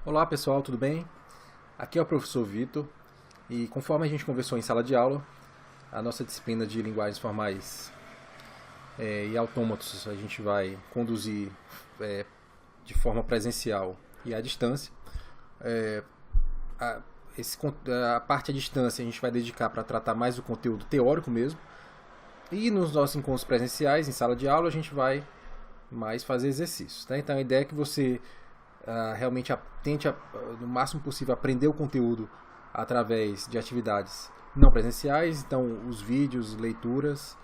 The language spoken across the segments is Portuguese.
Olá pessoal, tudo bem? Aqui é o professor Vitor e conforme a gente conversou em sala de aula, a nossa disciplina de linguagens formais e autômatos a gente vai conduzir de forma presencial e à distância. É, a, a parte à distância a gente vai dedicar para tratar mais do conteúdo teórico mesmo, e nos nossos encontros presenciais em sala de aula a gente vai mais fazer exercícios. Tá? Então a ideia é que você realmente tente no máximo possível aprender o conteúdo através de atividades não presenciais, então os vídeos, leituras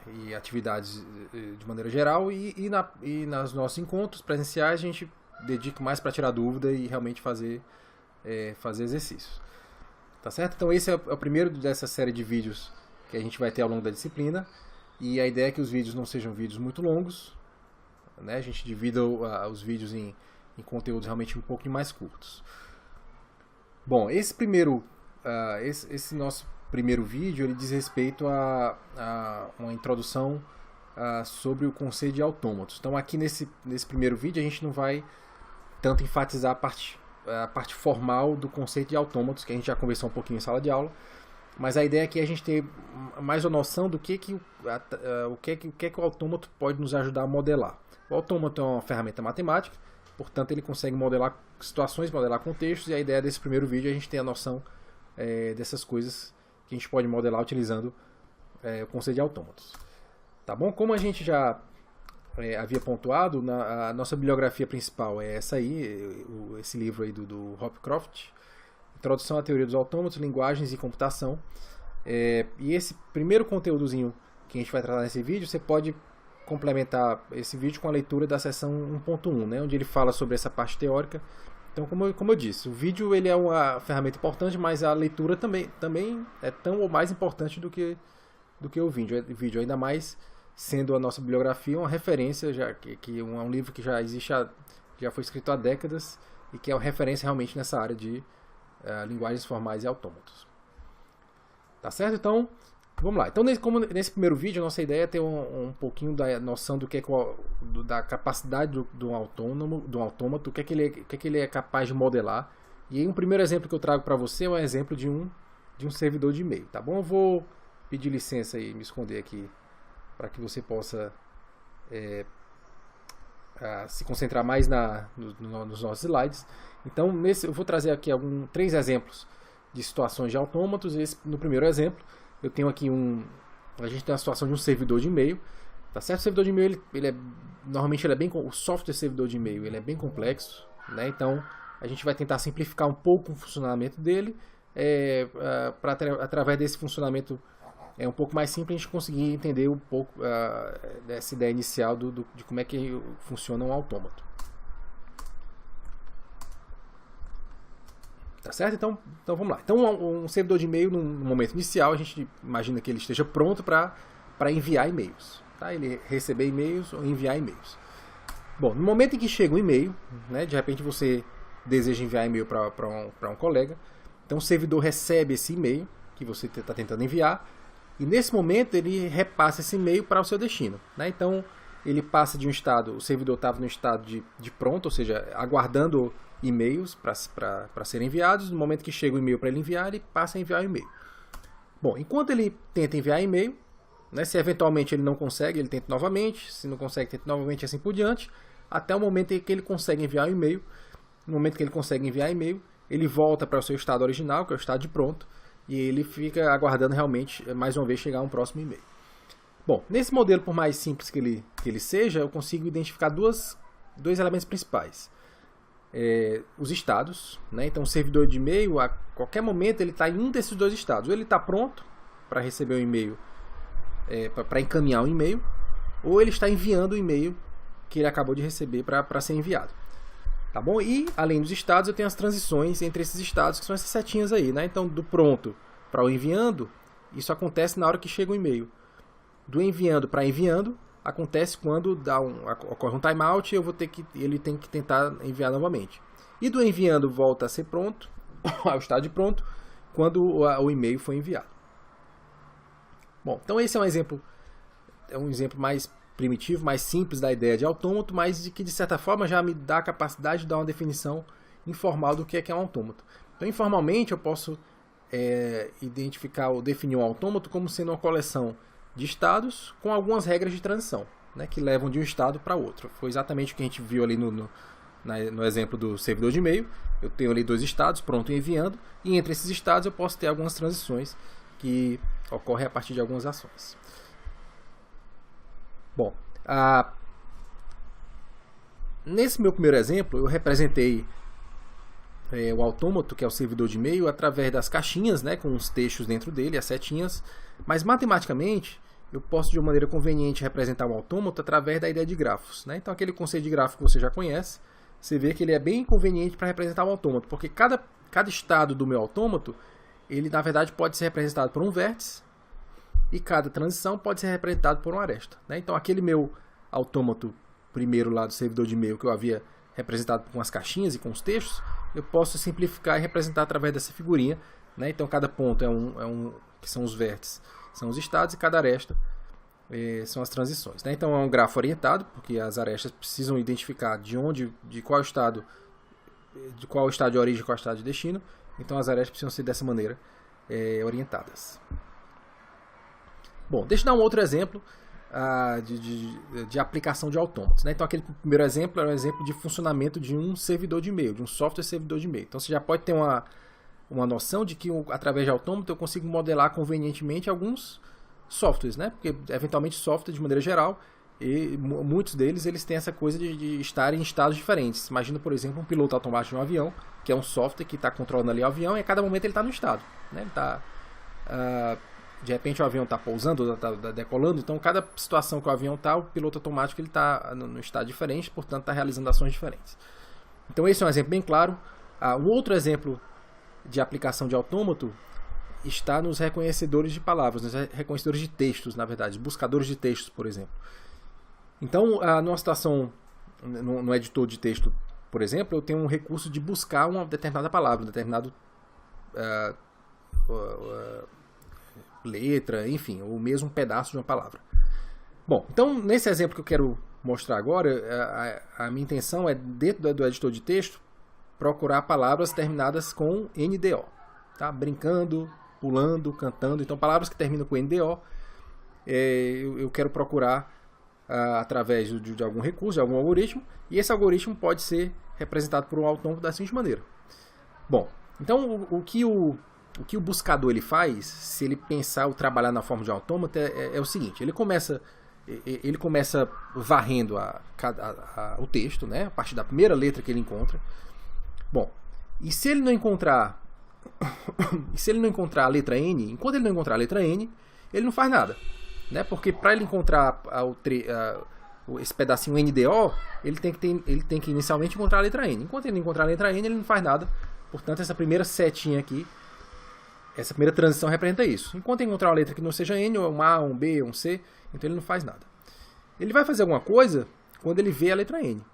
e atividades de maneira geral, e nos nossos encontros presenciais a gente dedica mais para tirar dúvida e realmente fazer exercícios. Tá certo? Então esse é o primeiro dessa série de vídeos que a gente vai ter ao longo da disciplina, e a ideia é que os vídeos não sejam vídeos muito longos, né? A gente divida os vídeos em conteúdos realmente um pouco mais curtos. Bom, esse nosso primeiro vídeo ele diz respeito a uma introdução sobre o conceito de autômatos. Então aqui nesse primeiro vídeo a gente não vai tanto enfatizar a parte formal do conceito de autômatos, que a gente já conversou um pouquinho em sala de aula, mas a ideia aqui é a gente ter mais uma noção do que o autômato pode nos ajudar a modelar. O autômato é uma ferramenta matemática, portanto ele consegue modelar situações, modelar contextos, e a ideia desse primeiro vídeo é a gente ter a noção dessas coisas que a gente pode modelar utilizando o conceito de autômatos. Tá bom? Como a gente já havia pontuado, a nossa bibliografia principal é essa aí, esse livro aí do Hopcroft, Introdução à Teoria dos Autômatos, Linguagens e Computação. E esse primeiro conteúdozinho que a gente vai tratar nesse vídeo, você pode complementar esse vídeo com a leitura da seção 1.1, né, onde ele fala sobre essa parte teórica. Então, como eu disse, o vídeo ele é uma ferramenta importante, mas a leitura também é tão ou mais importante do que o vídeo, ainda mais sendo a nossa bibliografia uma referência, já que é um livro que já existe, já foi escrito há décadas, e que é uma referência realmente nessa área de linguagens formais e autômatos. Tá certo? Então, vamos lá. Então, nesse primeiro vídeo, a nossa ideia é ter um pouquinho da noção da capacidade do autômato, o que ele é capaz de modelar. E aí, um primeiro exemplo que eu trago para você é um exemplo de um servidor de e-mail. Tá bom? Eu vou pedir licença e me esconder aqui para que você possa se concentrar mais nos nossos slides. Então, eu vou trazer aqui 3 exemplos de situações de autômatos. No primeiro exemplo, eu tenho aqui a gente tem a situação de um servidor de e-mail, tá certo? O servidor de e-mail, normalmente o software servidor de e-mail, ele é bem complexo, né? Então, a gente vai tentar simplificar um pouco o funcionamento dele, através desse funcionamento um pouco mais simples, a gente conseguir entender um pouco dessa ideia inicial de como é que funciona um autômato. Tá certo? Então vamos lá. Então um servidor de e-mail, no momento inicial, a gente imagina que ele esteja pronto para enviar e-mails. Tá? Ele receber e-mails ou enviar e-mails. Bom, no momento em que chega um e-mail, né, de repente você deseja enviar e-mail para um colega, então o servidor recebe esse e-mail que você está tentando enviar, e nesse momento ele repassa esse e-mail para o seu destino. Né? Então ele passa de um estado, o servidor estava no estado de pronto, ou seja, aguardando e-mails para serem enviados. No momento que chega o e-mail para ele enviar, ele passa a enviar o e-mail. Bom, enquanto ele tenta enviar e-mail, né, se eventualmente ele não consegue, ele tenta novamente, se não consegue, tenta novamente, assim por diante, até o momento em que ele consegue enviar o e-mail. No momento que ele consegue enviar e-mail, ele volta para o seu estado original, que é o estado de pronto, e ele fica aguardando realmente, mais uma vez, chegar um próximo e-mail. Bom, nesse modelo, por mais simples que ele seja, eu consigo identificar dois elementos principais. Os estados, né? Então o servidor de e-mail, a qualquer momento ele está em um desses 2 estados. Ou ele está pronto para receber o e-mail, para encaminhar o e-mail, ou ele está enviando o e-mail que ele acabou de receber para ser enviado. Tá bom? E além dos estados, eu tenho as transições entre esses estados, que são essas setinhas aí, né? Então do pronto para o enviando, isso acontece na hora que chega o e-mail. Do enviando para enviando, acontece quando ocorre um timeout e ele tem que tentar enviar novamente. E do enviando volta a ser pronto, ao estado de pronto, quando o e-mail foi enviado. Bom, então esse é um exemplo mais primitivo, mais simples da ideia de autômato, mas de que de certa forma já me dá a capacidade de dar uma definição informal do que é um autômato. Então, informalmente, eu posso identificar ou definir um autômato como sendo uma coleção de estados com algumas regras de transição, né, que levam de um estado para outro. Foi exatamente o que a gente viu ali no exemplo do servidor de e-mail. Eu tenho ali 2 estados, pronto e enviando, e entre esses estados eu posso ter algumas transições que ocorrem a partir de algumas ações. Bom, nesse meu primeiro exemplo, eu representei o autômato, que é o servidor de e-mail, através das caixinhas, né, com os textos dentro dele, as setinhas, mas matematicamente eu posso de uma maneira conveniente representar o autômato através da ideia de grafos, né? Então aquele conceito de grafo que você já conhece, você vê que ele é bem conveniente para representar o autômato, porque cada estado do meu autômato, ele na verdade pode ser representado por um vértice, e cada transição pode ser representado por uma aresta, né? Então aquele meu autômato primeiro lá do servidor de e-mail que eu havia representado com as caixinhas e com os textos, eu posso simplificar e representar através dessa figurinha, né? Então cada ponto que são os vértices, são os estados, e cada aresta são as transições, né? Então é um grafo orientado, porque as arestas precisam identificar de qual estado de origem e qual estado de destino. Então as arestas precisam ser dessa maneira orientadas. Bom, deixa eu dar um outro exemplo de aplicação de autômatos, né? Então aquele primeiro exemplo era um exemplo de funcionamento de um servidor de e-mail, de um software servidor de e-mail. Então você já pode ter uma noção de que através de autômato eu consigo modelar convenientemente alguns softwares, né? Porque eventualmente software de maneira geral, e muitos deles eles têm essa coisa de estar em estados diferentes. Imagina, por exemplo, um piloto automático de um avião, que é um software que está controlando ali o avião, e a cada momento ele está no estado, né? Ele está de repente o avião está pousando, está decolando, então cada situação que o avião está, o piloto automático ele está no estado diferente, portanto está realizando ações diferentes. Então esse é um exemplo bem claro. Um outro exemplo de aplicação de autômato está nos reconhecedores de palavras, nos reconhecedores de textos, na verdade, buscadores de textos, por exemplo. Então, numa situação, no editor de texto, por exemplo, eu tenho um recurso de buscar uma determinada palavra, um determinado letra, enfim, ou mesmo um pedaço de uma palavra. Bom, então nesse exemplo que eu quero mostrar agora, a minha intenção é, dentro do editor de texto, procurar palavras terminadas com NDO, tá? Brincando, pulando, cantando. Então palavras que terminam com NDO, eu quero procurar através de algum recurso, de algum algoritmo, e esse algoritmo pode ser representado por um autômato da seguinte maneira. Bom, então o que o buscador ele faz, se ele pensar ou trabalhar na forma de um autômato, é o seguinte: ele começa varrendo o texto, né, a partir da primeira letra que ele encontra. Bom, e se ele não encontrar a letra N, enquanto ele não encontrar a letra N, ele não faz nada, né? Porque para ele encontrar esse pedacinho NDO, ele tem que inicialmente encontrar a letra N. Enquanto ele não encontrar a letra N, ele não faz nada. Portanto, essa primeira setinha aqui, essa primeira transição representa isso. Enquanto ele encontrar uma letra que não seja N, ou um A, um B, ou um C, então ele não faz nada. Ele vai fazer alguma coisa quando ele vê a letra N.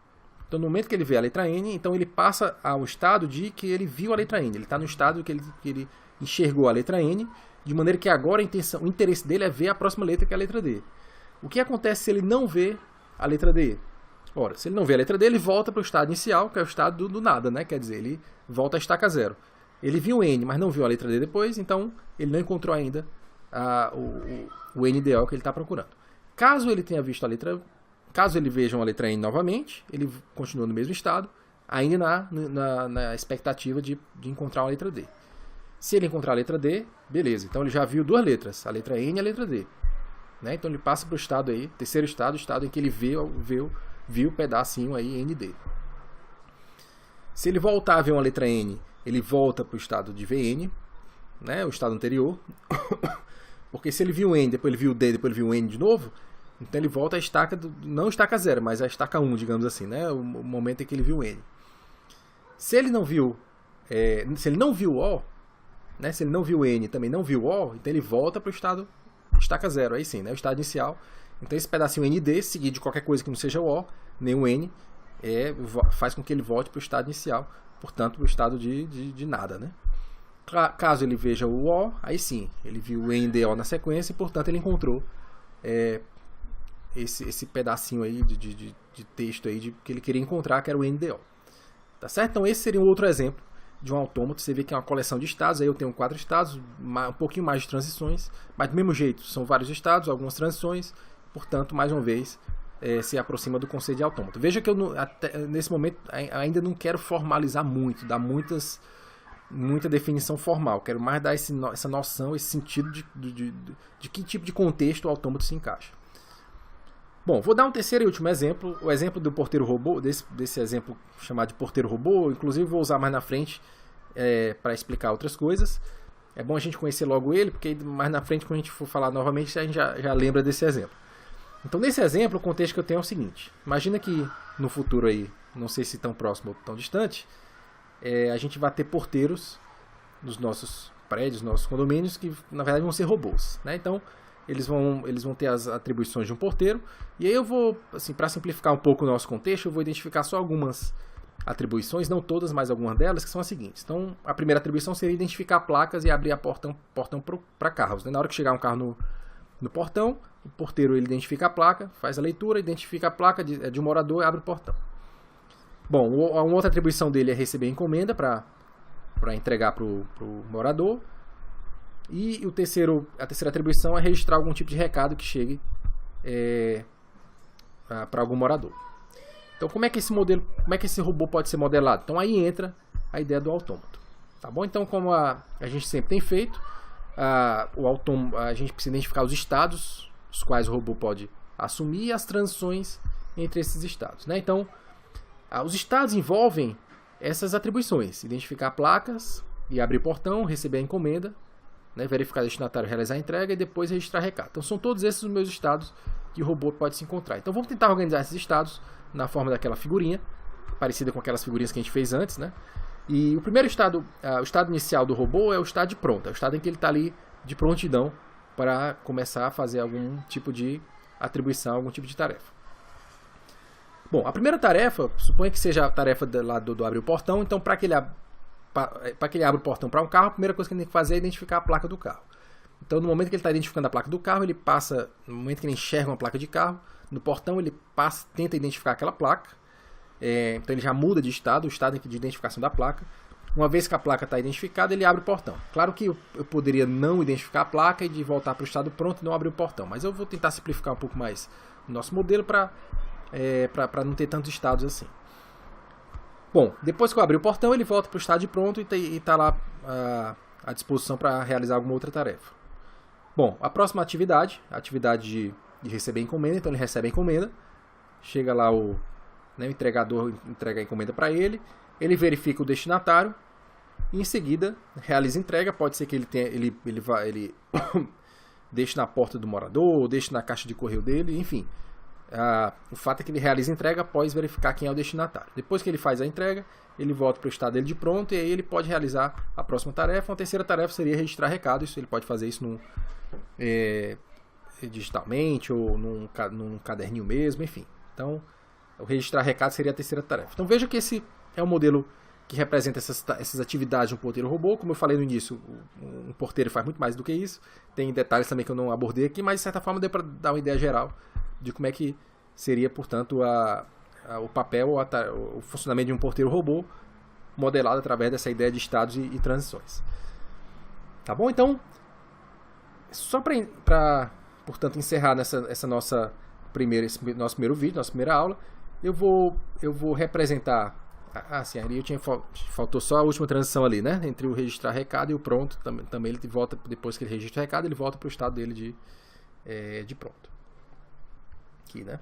Então, no momento que ele vê a letra N, então ele passa ao estado de que ele viu a letra N. Ele está no estado que ele enxergou a letra N, de maneira que agora o interesse dele é ver a próxima letra, que é a letra D. O que acontece se ele não vê a letra D? Ora, se ele não vê a letra D, ele volta para o estado inicial, que é o estado do nada, né? Quer dizer, ele volta à estaca zero. Ele viu o N, mas não viu a letra D depois, então ele não encontrou ainda o NDO que ele está procurando. Caso ele veja uma letra N novamente, ele continua no mesmo estado, ainda na expectativa de encontrar uma letra D. Se ele encontrar a letra D, beleza. Então ele já viu duas letras, a letra N e a letra D. Né? Então ele passa para o estado aí, terceiro estado, o estado em que ele viu o pedacinho aí ND. Se ele voltar a ver uma letra N, ele volta para o estado de VN, né? O estado anterior. Porque se ele viu N, depois ele viu D, depois ele viu N de novo, então ele volta à estaca, não estaca 0, mas à estaca 1, digamos assim, né? O momento em que ele viu N. Se ele não viu O, né? Se ele não viu N e também não viu O, então ele volta para o estado estaca 0, aí sim, né? O estado inicial. Então esse pedacinho ND, seguido de qualquer coisa que não seja o O, nem o N, faz com que ele volte para o estado inicial, portanto, para o estado de nada, né? Caso ele veja o O, aí sim, ele viu o NDO na sequência e, portanto, ele encontrou esse pedacinho aí de texto aí que ele queria encontrar, que era o NDO. Tá certo? Então esse seria um outro exemplo de um autômato. Você vê que é uma coleção de estados, aí eu tenho 4 estados, um pouquinho mais de transições, mas do mesmo jeito, são vários estados, algumas transições, portanto, mais uma vez, se aproxima do conceito de autômato. Veja que eu, nesse momento, ainda não quero formalizar muito, dar muita definição formal, quero mais dar essa noção, esse sentido de que tipo de contexto o autômato se encaixa. Bom, vou dar um terceiro e último exemplo, o exemplo do porteiro robô, desse exemplo chamado de porteiro robô, inclusive vou usar mais na frente para explicar outras coisas. É bom a gente conhecer logo ele, porque mais na frente, quando a gente for falar novamente, a gente já lembra desse exemplo. Então, nesse exemplo, o contexto que eu tenho é o seguinte. Imagina que no futuro aí, não sei se tão próximo ou tão distante, a gente vai ter porteiros nos nossos prédios, nos nossos condomínios, que na verdade vão ser robôs, né? Então, eles vão ter as atribuições de um porteiro. E aí eu vou, assim, para simplificar um pouco o nosso contexto, eu vou identificar só algumas atribuições, não todas, mas algumas delas, que são as seguintes. Então, a primeira atribuição seria identificar placas e abrir a portão para carros, né? Na hora que chegar um carro no portão, o porteiro ele identifica a placa, faz a leitura, identifica a placa de um morador e abre o portão. Bom, uma outra atribuição dele é receber encomenda para entregar para o morador. E a terceira atribuição é registrar algum tipo de recado que chegue para algum morador. Então, como é que esse robô pode ser modelado? Então, aí entra a ideia do autômato. Tá bom? Então, como a gente sempre tem feito, a gente precisa identificar os estados os quais o robô pode assumir e as transições entre esses estados, né? Então, os estados envolvem essas atribuições: identificar placas e abrir portão, receber a encomenda, né, verificar o destinatário, realizar a entrega e depois registrar recado. Então são todos esses os meus estados que o robô pode se encontrar. Então vamos tentar organizar esses estados na forma daquela figurinha, parecida com aquelas figurinhas que a gente fez antes, né? E o primeiro estado, o estado inicial do robô é o estado de pronto, é o estado em que ele está ali de prontidão para começar a fazer algum tipo de atribuição, algum tipo de tarefa. Bom, a primeira tarefa, suponha que seja a tarefa do abrir o portão. Então, para que ele abra o portão para um carro, a primeira coisa que ele tem que fazer é identificar a placa do carro. Então, no momento que ele está identificando a placa do carro, ele passa, no momento que ele enxerga uma placa de carro, no portão ele tenta identificar aquela placa. Então, ele já muda de estado, o estado de identificação da placa. Uma vez que a placa está identificada, ele abre o portão. Claro que eu poderia não identificar a placa e de voltar para o estado pronto e não abrir o portão. Mas eu vou tentar simplificar um pouco mais o nosso modelo para não ter tantos estados assim. Bom, depois que eu abrir o portão, ele volta para o estado de pronto e está lá à disposição para realizar alguma outra tarefa. Bom, a próxima atividade, a atividade de receber encomenda. Então ele recebe a encomenda, chega lá o entregador, entrega a encomenda para ele, ele verifica o destinatário e em seguida realiza a entrega. Pode ser que ele deixe na porta do morador, ou deixe na caixa de correio dele, enfim. O fato é que ele realiza a entrega após verificar quem é o destinatário. Depois que ele faz a entrega, ele volta para o estado dele de pronto e aí ele pode realizar a próxima tarefa. Uma terceira tarefa seria registrar recados. Ele pode fazer isso digitalmente ou num caderninho mesmo, enfim. Então, o registrar recados seria a terceira tarefa. Então, veja que esse é um modelo que representa essas atividades de um porteiro robô. Como eu falei no início, um porteiro faz muito mais do que isso. Tem detalhes também que eu não abordei aqui, mas de certa forma deu para dar uma ideia geral de como é que seria, portanto, o papel, o funcionamento de um porteiro robô modelado através dessa ideia de estados e transições. Tá bom? Então, só para portanto, encerrar esse nosso primeiro vídeo, nossa primeira aula, eu vou representar. Sim, ali faltou só a última transição ali, né? Entre o registrar recado e o pronto. Também ele volta, depois que ele registra o recado, ele volta para o estado dele de pronto. Aqui, né?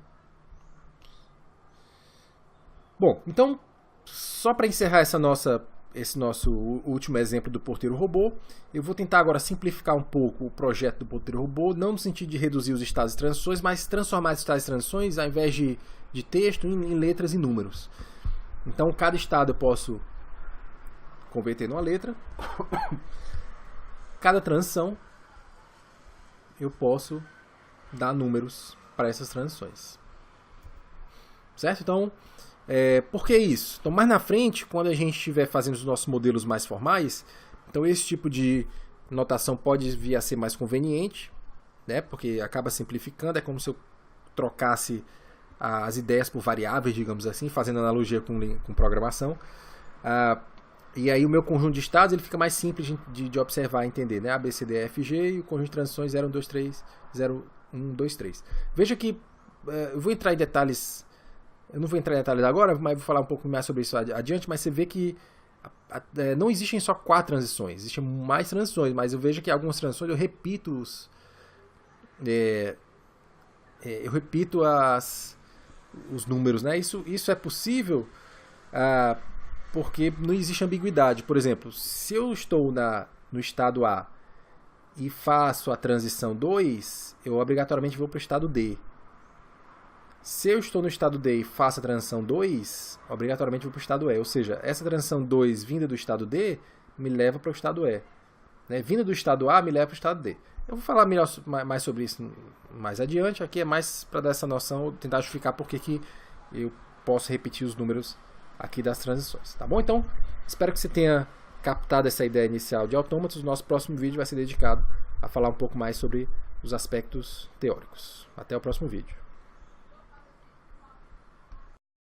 Bom, então, só para encerrar esse nosso último exemplo do porteiro robô, eu vou tentar agora simplificar um pouco o projeto do porteiro robô, não no sentido de reduzir os estados e transições, mas transformar esses estados e transições, ao invés de texto, em letras e números. Então, cada estado eu posso converter numa letra. Cada transição eu posso dar números para essas transições. Certo? Então, por que isso? Então, mais na frente, quando a gente estiver fazendo os nossos modelos mais formais, então esse tipo de notação pode vir a ser mais conveniente, né? Porque acaba simplificando. É como se eu trocasse as ideias por variáveis, digamos assim, fazendo analogia com programação. E aí o meu conjunto de estados ele fica mais simples de observar e entender, né? A, B, C, D, E, F, G, e o conjunto de transições 0, 1, 2, 3, 0, 1, 2, 3. Veja que eu vou entrar em detalhes, eu não vou entrar em detalhes agora, mas vou falar um pouco mais sobre isso adiante, mas você vê que não existem só 4 transições, existem mais transições, mas eu vejo que algumas transições eu repito os números, né? Isso é possível porque não existe ambiguidade. Por exemplo, se eu estou no estado A e faço a transição 2, eu obrigatoriamente vou para o estado D. Se eu estou no estado D e faço a transição 2, obrigatoriamente vou para o estado E. Ou seja, essa transição 2 vinda do estado D me leva para o estado E. Né? Vinda do estado A me leva para o estado D. Eu vou falar mais sobre isso mais adiante. Aqui é mais para dar essa noção, tentar justificar por que eu posso repetir os números aqui das transições. Tá bom? Então, espero que você tenha captado essa ideia inicial de autômatos. O nosso próximo vídeo vai ser dedicado a falar um pouco mais sobre os aspectos teóricos. Até o próximo vídeo.